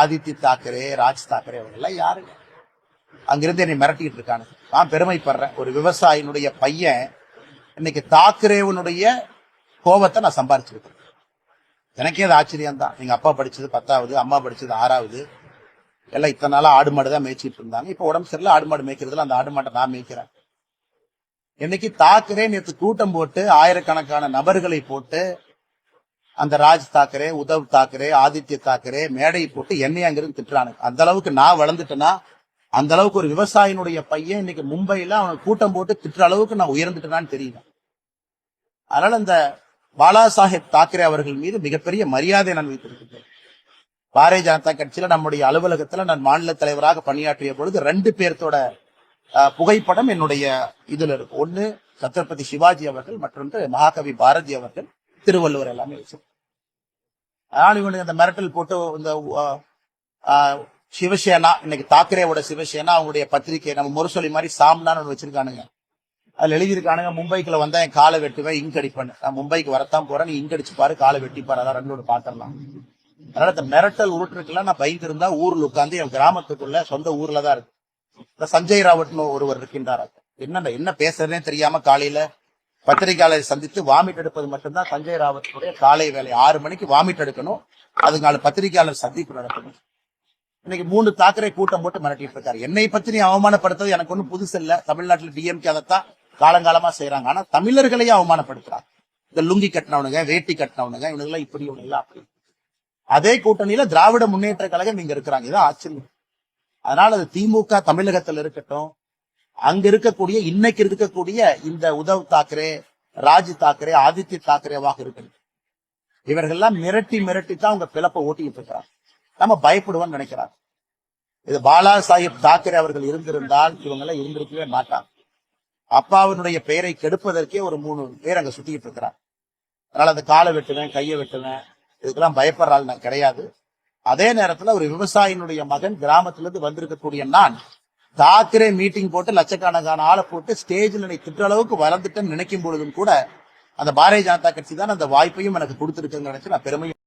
ஆதித்ய தாக்கரே, ராஜ் தாக்கரே அவங்கெல்லாம் யாருங்க? அங்கிருந்து என்னை மிரட்டிட்டு இருக்கானு. நான் பெருமைப்படுறேன், ஒரு விவசாயினுடைய பையன் இன்னைக்கு தாக்கரேவனுடைய கோபத்தை நான் சம்பாரிச்சிருக்கேன். எனக்கே அது ஆச்சரியம் தான். எங்க அப்பா படிச்சது 10வது, அம்மா படிச்சது 6வது, எல்லாம் இத்தனை நாளா ஆடு மாடு தான் மேய்ச்சிட்டு இருந்தாங்க. இப்ப உடம்பு சரியில்லை, ஆடு மாடு மேய்க்கிறதுல அந்த ஆடு மாட்டை நான் மேய்க்கிறேன். இன்னைக்கு தாக்கரே நேற்று கூட்டம் போட்டு ஆயிரக்கணக்கான நபர்களை போட்டு அந்த ராஜ் தாக்கரே, உத்தவ் தாக்கரே, ஆதித்ய தாக்கரே மேடை போட்டு என்னைய அங்கிருந்து திட்டுறானு. அந்த அளவுக்கு நான் வளர்ந்துட்டேன்னா, அந்த அளவுக்கு ஒரு விவசாயினுடைய பையன் இன்னைக்கு மும்பையில அவனுக்கு கூட்டம் போட்டு திட்டுற அளவுக்கு நான் உயர்ந்துட்டேனான்னு தெரியல. அதனால இந்த பாலா சாஹேப் தாக்கரே அவர்கள் மீது மிகப்பெரிய மரியாதை நான் வைத்திருக்கிறேன். பாரதிய ஜனதா கட்சியில நம்முடைய அலுவலகத்துல நான் மாநில தலைவராக பணியாற்றிய பொழுது 2 பேர்த்தோட புகைப்படம் என்னுடைய இதுல இருக்கு. ஒண்ணு சத்ரபதி சிவாஜி அவர்கள், மற்றொன்று மகாகவி பாரதி அவர்கள், திருவள்ளுவர் எல்லாமே வச்சு. அதனால இவனுக்கு அந்த மிரட்டல் போட்டு இந்த சிவசேனா, இன்னைக்கு தாக்கரேவோட சிவசேனா அவங்களுடைய பத்திரிகை நம்ம முரசொலி மாதிரி சாம்னான்னு ஒன்று வச்சிருக்கானுங்க. அதுல எழுதியிருக்கானுங்க, மும்பைக்குள்ள வந்தா என் காலை வெட்டுவேன், இங்க் அடிப்பேன். நான் மும்பைக்கு வரத்தான் போறேன், நீ இங்க் அடிச்சு பாரு, காலை வெட்டிப்பாரு, அதான் 2 பாத்திரலாம். அதனால இந்த மிரட்டல் உருட்டுருக்குலாம் நான் பயந்து இருந்தா ஊர்ல உட்காந்து என் கிராமத்துக்குள்ள சொந்த ஊர்ல தான் இருக்கு. இந்த சஞ்சய் ராவட்னு ஒருவர் இருக்கின்றார். என்ன பேசுறதுனே தெரியாம காலையில பத்திரிகையாளரை சந்தித்து வாமிட் எடுப்பது மட்டும்தான் சஞ்சய் ராவத்துடைய காலை வேலை. 6 மணிக்கு வாமிட் எடுக்கணும், அதுக்கான பத்திரிகையாளர் சந்திப்பு நடத்தணும். இன்னைக்கு 3 தாக்கரே கூட்டம் போட்டு மிரட்டிட்டு இருக்காரு. என்னை பத்தி நீ அவமானப்படுத்துறது எனக்கு ஒன்றும் புதுசு இல்ல. தமிழ்நாட்டில் டிஎம்கே அதைத்தான் காலங்காலமா செய்யறாங்க. ஆனா தமிழர்களையே அவமானப்படுத்துறாங்க. இந்த லுங்கி கட்டினவனுங்க, வேட்டி கட்டினவனுங்க, இவனுங்கெல்லாம் இப்படி, இவனுங்கெல்லாம் அப்படி. அதே கூட்டணியில திராவிட முன்னேற்ற கழகம் இங்க இருக்கிறாங்க. இதான் ஆச்சரியம். அதனால அது திமுக தமிழகத்தில் இருக்கட்டும், அங்க இருக்கக்கூடிய இன்னைக்கு இருக்கக்கூடிய இந்த உத்தவ் தாக்கரே, ராஜ் தாக்கரே, ஆதித்ய தாக்கரேவாக இருக்கணும். இவர்கள்லாம் மிரட்டி தான் உங்க பிளப்ப ஓட்டிட்டு இருக்கிறாங்க. நம்ம பயப்படுவோம்னு நினைக்கிறாங்க. இது பாலா சாஹிப் தாக்கரே அவர்கள் இருந்திருந்தால் இவங்க எல்லாம் இருந்திருக்கவே மாட்டாங்க. அப்பாவினுடைய பெயரை கெடுப்பதற்கே ஒரு 3 பேர் அங்க சுத்திட்டு இருக்கிறாங்க. அதனால அந்த காலை வெட்டுவேன், கையை வெட்டுவேன், இதுக்கெல்லாம் பயப்படுற ஆள் நான் கிடையாது. அதே நேரத்துல ஒரு விவசாயினுடைய மகன் கிராமத்திலிருந்து வந்திருக்கக்கூடிய நான் தாக்கரே மீட்டிங் போட்டு லட்சக்கணக்கான ஆளை போட்டு ஸ்டேஜில் திட்ட அளவுக்கு வளர்ந்துட்டேன்னு நினைக்கும் பொழுதும் கூட அந்த பாரதிய ஜனதா கட்சி தான் அந்த வாய்ப்பையும் எனக்கு கொடுத்திருக்குன்னு நினைச்சு நான் பெருமையும்